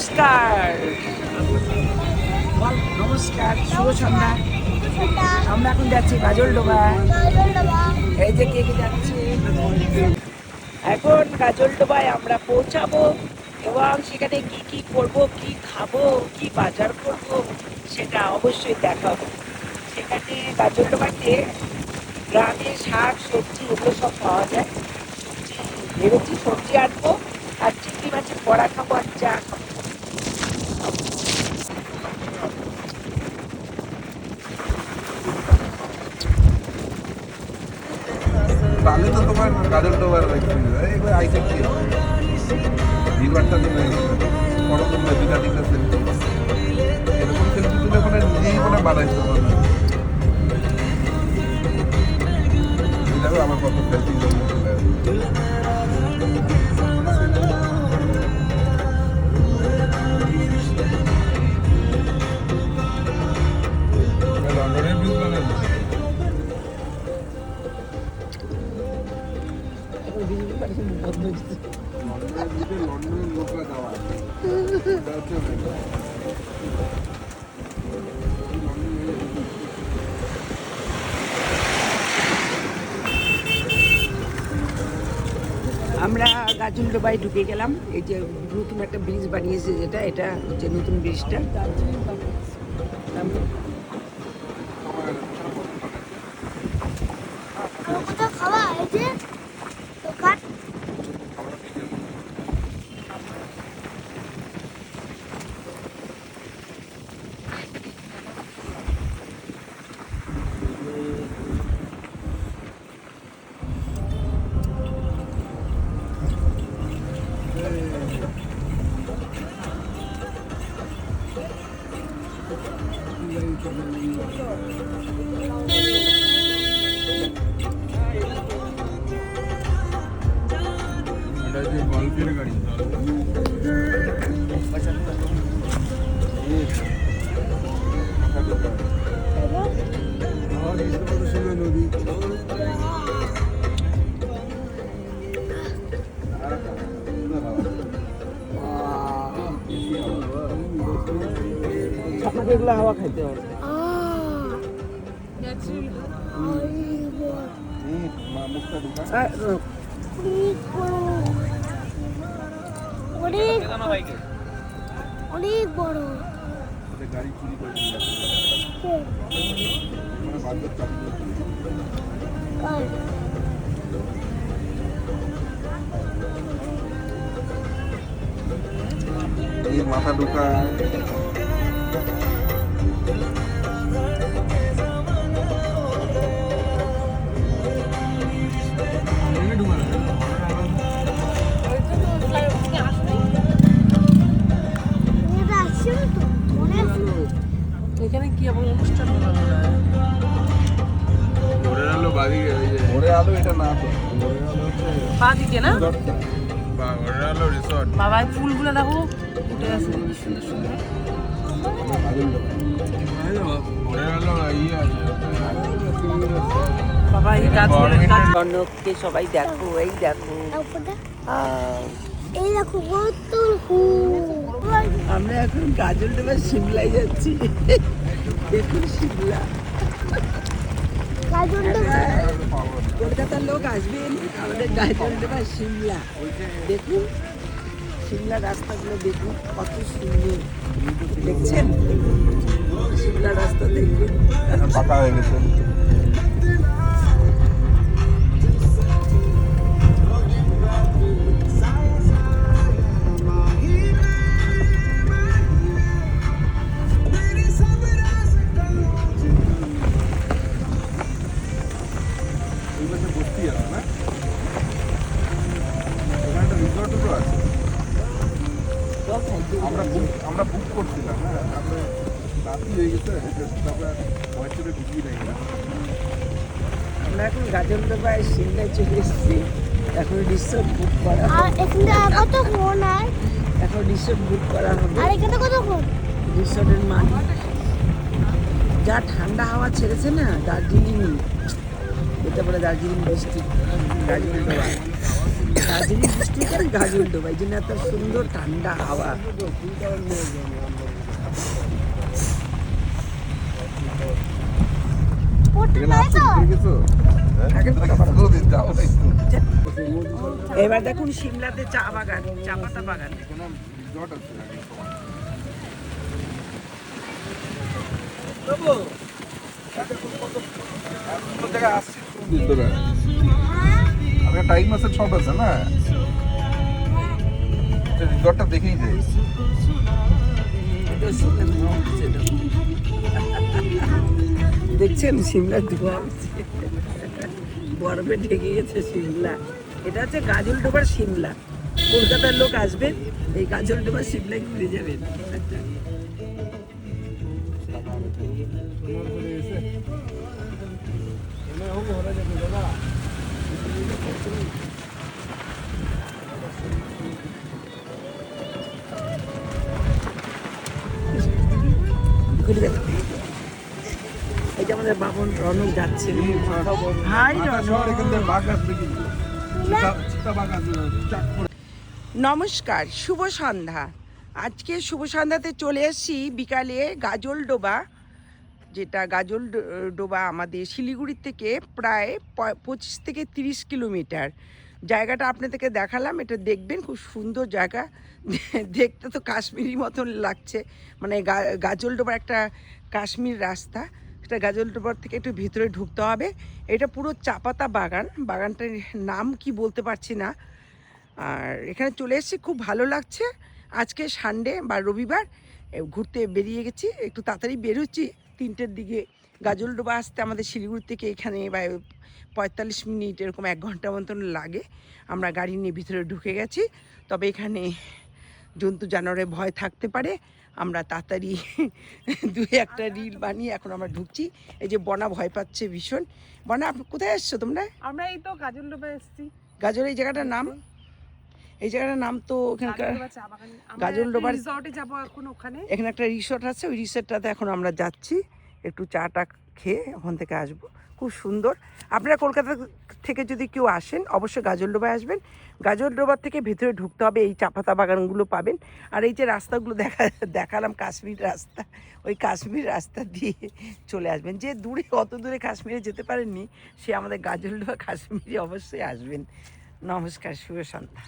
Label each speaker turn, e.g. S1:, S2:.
S1: নমস্কার নমস্কার, শুভ সন্ধ্যা। আমরা এখন যাচ্ছি গাজলডোবা। এই যে কে কে যাচ্ছে, এখন গাজলডোবায় আমরা পৌঁছাবো এবং সেখানে কি কি করব, কি খাবো, কি বাজার করব সেটা অবশ্যই দেখাবো। সেখানে গাজলডোবাতে গ্রামে শাক সবজি এগুলো সব পাওয়া যায়। ভেবেছি সবজি আনবো আর চিংড়ি মাছের বড়া খাবো আর চা খাবো।
S2: তাহলে তো তোমার গাজলডোবার এবার আইটেম কি হবে? ভিড়ভাড়টা দিলে বড় তোমরা দুটা তিনটা সেলফি এরকম সেলফি তুলে ওখানে নিজেই মানে বানাইতে হবে না। দেখো আমার কত সেলফি চলে আসবে। লন্ডনের ভিউ বানাবো। লন্ডনের লোকরা যাওয়া
S1: আমরা গাজলডোবায় ঢুকে গেলাম। এই যে নতুন একটা ব্রিজ বানিয়েছে, যেটা এটা হচ্ছে নতুন ব্রিজটা।
S3: খাওয়া এই যে দোকান
S2: এটা যে গল্পের গাড়ি নদী
S1: আপনাকে এগুলো হাওয়া খাইতে হবে।
S3: অনেক বড়
S2: গাড়ি চুরি করে মানে বাজার চাপবে এই মাথা ঢোকা
S1: এখানে কি আবার অনুষ্ঠান
S2: ভোরের আলো বাদিকে ভোরের আলো এটা না তো ভোরের আলো হচ্ছে
S1: বাদিকে না,
S2: ভোরের আলো রিসর্ট
S1: বাবা ফুলগুলো দেখো উঠে আছে কি সুন্দর সুন্দর।
S2: ভোরের আলো ইয়ে আছে
S1: বাবা এই গাছগুলো জনককে সবাই দেখো, এই দেখো
S3: এই দেখো কত ফুল।
S1: আমরা এখন গাজলডোবা সিমলায় যাচ্ছি। দেখুন সিমলা, কলকাতার লোক আসবেন আমাদের গাজলডোবা সিমলা। দেখুন সিমলা রাস্তাগুলো দেখুন কত সুন্দর, দেখছেন সিমলা রাস্তা দেখুন।
S2: পাকা হয়ে গেছে বস্তি আছে না, ওখানে একটা রিসর্টও তো আছে। আমরা বুক করছিলাম, হ্যাঁ তারপরে রাত্রি হয়ে গেছে, তারপরে ভয় চেপে ঢুকিয়ে দেয় না।
S1: আমরা এখন গাজলডোবায় সিমলায় চলে এসেছি। এখন রিসোর্ট বুক করা,
S3: আর এখানে কতক্ষণ আর
S1: এখন রিসোর্ট বুক করা হবে।
S3: আর এখানে কতক্ষণ
S1: রিসোর্টের মালিক যা ঠান্ডা হাওয়া ছেড়েছে না, দার্জিলিং, এটা বলে দার্জিলিং ডিস্ট্রিক্ট গাজলডোবা। দার্জিলিং ডিস্ট্রিক্টের গাজলডোবা, এই জন্য এত সুন্দর ঠান্ডা হাওয়া।
S3: পড়তে
S2: এখানে
S3: নাই
S2: আসছো,
S3: তো?
S2: ঘুরে গেছো? হ্যাঁ? কোনোদিন যাও নাই তো?
S1: এবার দেখুন সিমলাতে চা বাগান, চা পাতা বাগান।
S2: এখানে resort আছে আগে। কোন জায়গায় আসছি কোনদিন ধরে? আরে টাইম আছে, ছট আছে না? রিসর্টটা দেখেই যাই।
S1: দেখছেন সিমলা ধোয়া উঠছে, বরফে ঢেকে গেছে সিমলা। এটা হচ্ছে গাজলডোবার সিমলা। কলকাতার লোক আসবেন, এই গাজলডোবার সিমলায় ঘুরে যাবেন। ঘুরে যাবেন। এই যে আমাদের বাবন রনক যাচ্ছে। হাই নমস্কার, শুভ সন্ধ্যা। আজকে শুভ সন্ধ্যাতে চলে এসেছি বিকালে গাজলডোবা, যেটা গাজলডোবা আমাদের শিলিগুড়ির থেকে প্রায় 25 থেকে 30 কিলোমিটার। জায়গাটা আপনাদেরকে দেখালাম, এটা দেখবেন, খুব সুন্দর জায়গা। দেখতে তো কাশ্মীরি মতন লাগছে, মানে গাজলডোবার একটা কাশ্মীর রাস্তা। সেটা গাজলডোবার থেকে একটু ভিতরে ঢুকতে হবে। এটা পুরো চাপাতা বাগান, বাগানটার নাম কি বলতে পারছি না। আর এখানে চলে এসেছি, খুব ভালো লাগছে। আজকে সানডে বা রবিবার, ঘুরতে বেরিয়ে গেছি, একটু তাড়াতাড়ি বেরোচ্ছি 3টের দিকে। গাজলডোবা আসতে আমাদের শিলিগুড়ি থেকে এখানে 45 মিনিট, এরকম 1 ঘন্টা মতন লাগে। আমরা গাড়ি নিয়ে ভিতরে ঢুকে গেছি। তবে এখানে জন্তু জানোয়ারের ভয় থাকতে পারে, আমরা তাড়াতাড়ি 2-1টা রিল বানিয়ে এখন আমরা ঢুকছি। এই যে বনা ভয় পাচ্ছে ভীষণ। বনা, আপনি কোথায় এসছো তোমরা?
S4: আমরা এই তো গাজলডোবা এসেছি।
S1: গাজল এই জায়গাটার নাম, এই জায়গাটার নাম তো এখানকার
S4: গাজলডোবা চা বাগান। আমরা
S1: গাজলডোবার
S4: রিসর্টে যাব এখন, ওখানে
S1: এখানে একটা রিসর্ট আছে, ওই রিসর্টটাতে এখন আমরা যাচ্ছি। একটু চাটা খেয়ে ওখান থেকে আসবো। খুব সুন্দর। আপনারা কলকাতা থেকে যদি কেউ আসেন, অবশ্যই গাজলডোবায় আসবেন। গাজলডোবার থেকে ভেতরে ঢুকতে হবে, এই চা পাতা বাগানগুলো পাবেন। আর এই যে রাস্তাগুলো দেখালাম কাশ্মীর রাস্তা, ওই কাশ্মীর রাস্তা দিয়ে চলে আসবেন। যে দূরে, অত দূরে কাশ্মীরে যেতে পারেননি, সে আমাদের গাজলডোবা কাশ্মীরে অবশ্যই আসবেন। নমস্কার, শুভ সন্ধ্যা।